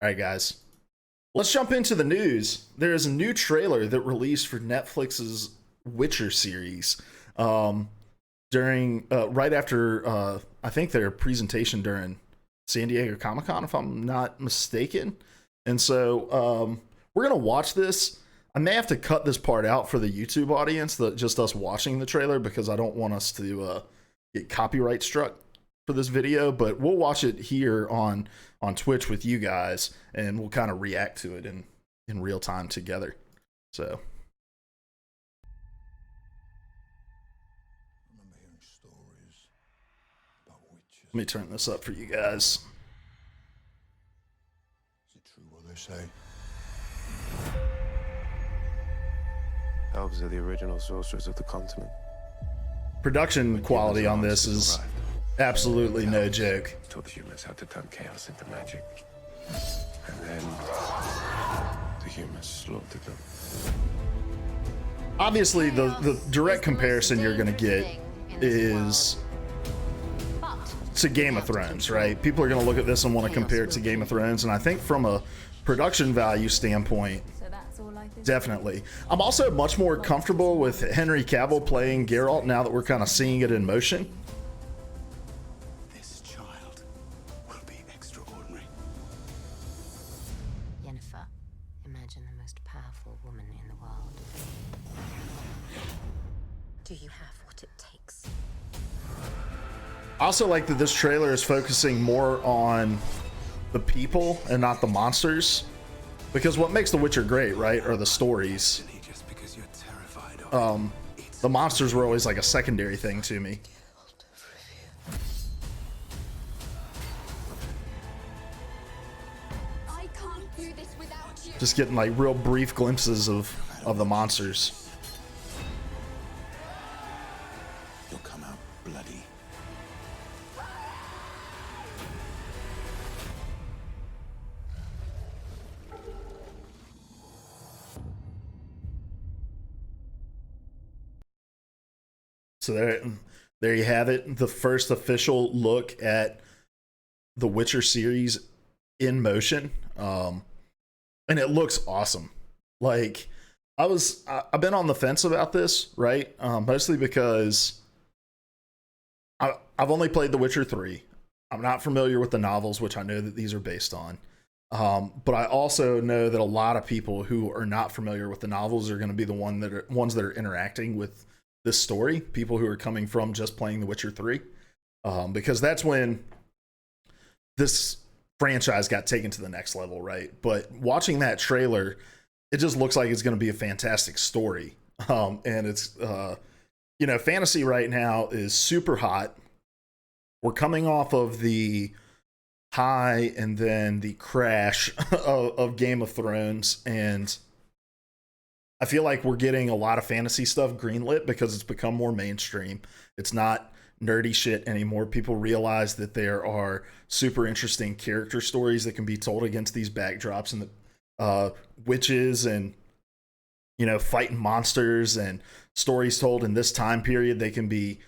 All right, guys, let's jump into the news. There is a new trailer that released for Netflix's Witcher series during right after I think their presentation during San Diego Comic Con, if I'm not mistaken. And so we're gonna watch this. I may have to cut this part out for the YouTube audience, that just us watching the trailer, because I don't want us to get copyright struck for this video. But we'll watch it here on Twitch with you guys, and we'll kind of react to it in real time together. So Remember hearing stories about witches. let me turn this up for you guys. Is it true what they say? Elves are the original sorcerers of the continent. Production quality on this is absolutely no joke. Taught the humans how to turn chaos into magic. And then the humans slaughtered them. Obviously, the direct comparison you're going to get is to Game of Thrones, right? People are going to look at this and want to compare it to Game of Thrones, and I think from a production value standpoint, definitely. I'm also much more comfortable with Henry Cavill playing Geralt now that we're kind of seeing it in motion. This child will be extraordinary. Yennefer, imagine the most powerful woman in the world. Do you have what it takes? I also like that this trailer is focusing more on the people and not the monsters, because what makes The Witcher great, right, are the stories. Just because you're terrified of The monsters were always like a secondary thing to me. I can't do this without you. Just getting like real brief glimpses of the monsters. you'll come out bloody. So there you have it. The first official look at the Witcher series in motion. And it looks awesome. Like I've been on the fence about this, right? Mostly because I've only played The Witcher 3. I'm not familiar with the novels, which I know that these are based on. But I also know that a lot of people who are not familiar with the novels are going to be the ones that are interacting with this story. People who are coming from just playing The Witcher 3, because that's when this franchise got taken to the next level, right? But watching that trailer, it just looks like it's going to be a fantastic story. And it's fantasy right now is super hot. We're coming off of the high and then the crash of Game of Thrones, and I feel like we're getting a lot of fantasy stuff greenlit because it's become more mainstream. It's not nerdy shit anymore. People realize that there are super interesting character stories that can be told against these backdrops, and the witches and fighting monsters and stories told in this time period. They can be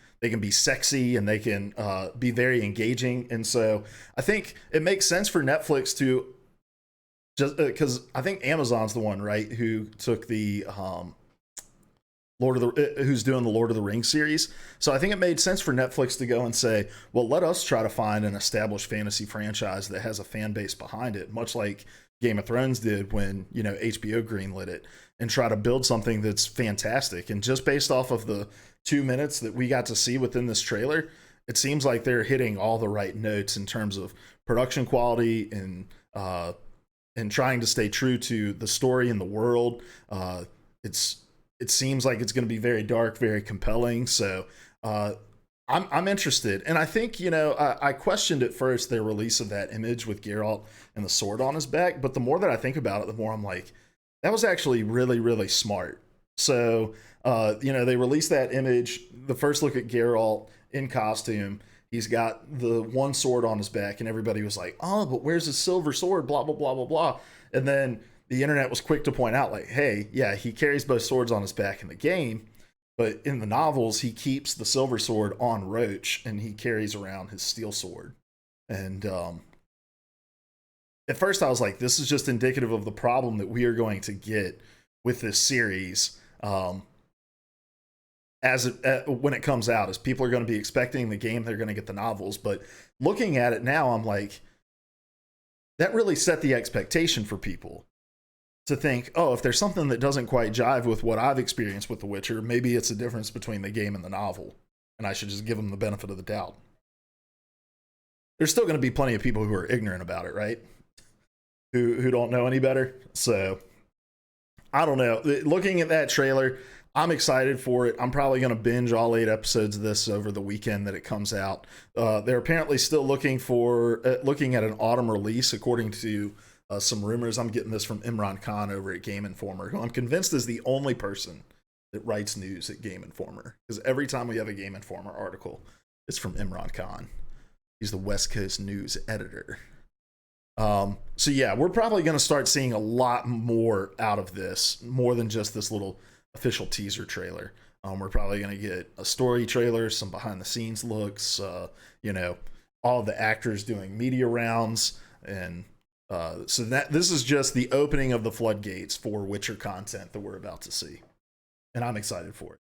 sexy, and they can be very engaging. And so I think it makes sense for Netflix to just because I think Amazon's the one, right, who took the who's doing the Lord of the Rings series. So I think it made sense for Netflix to go and say, well, let us try to find an established fantasy franchise that has a fan base behind it, much like Game of Thrones did when HBO greenlit it, and try to build something that's fantastic. And just based off of the 2 minutes that we got to see within this trailer, it seems like they're hitting all the right notes in terms of production quality and trying to stay true to the story and the world. It seems like it's going to be very dark, very compelling. So I'm interested. And I think, I questioned at first their release of that image with Geralt and the sword on his back. But the more that I think about it, the more I'm like, that was actually really, really smart. So, they released that image, the first look at Geralt in costume. He's got the one sword on his back, and everybody was like, oh, but where's his silver sword? Blah, blah, blah, blah, blah. And then the internet was quick to point out, like, hey, yeah, he carries both swords on his back in the game, but in the novels, he keeps the silver sword on Roach, and he carries around his steel sword. And at first I was like, this is just indicative of the problem that we are going to get with this series. When it comes out, is people are going to be expecting the game, they're going to get the novels. But looking at it now, I'm like, that really set the expectation for people to think, oh, if there's something that doesn't quite jive with what I've experienced with The Witcher, maybe it's a difference between the game and the novel, and I should just give them the benefit of the doubt. There's still going to be plenty of people who are ignorant about it, right? Who don't know any better. So I don't know. Looking at that trailer, I'm excited for it. I'm probably going to binge all 8 episodes of this over the weekend that it comes out. They're apparently still looking at an autumn release, according to some rumors. I'm getting this from Imran Khan over at Game Informer, who I'm convinced is the only person that writes news at Game Informer. Because every time we have a Game Informer article, it's from Imran Khan. He's the West Coast news editor. So yeah, we're probably going to start seeing a lot more out of this, more than just this little official teaser trailer. We're probably going to get a story trailer, some behind the scenes looks, all the actors doing media rounds. And so this is just the opening of the floodgates for Witcher content that we're about to see. And I'm excited for it.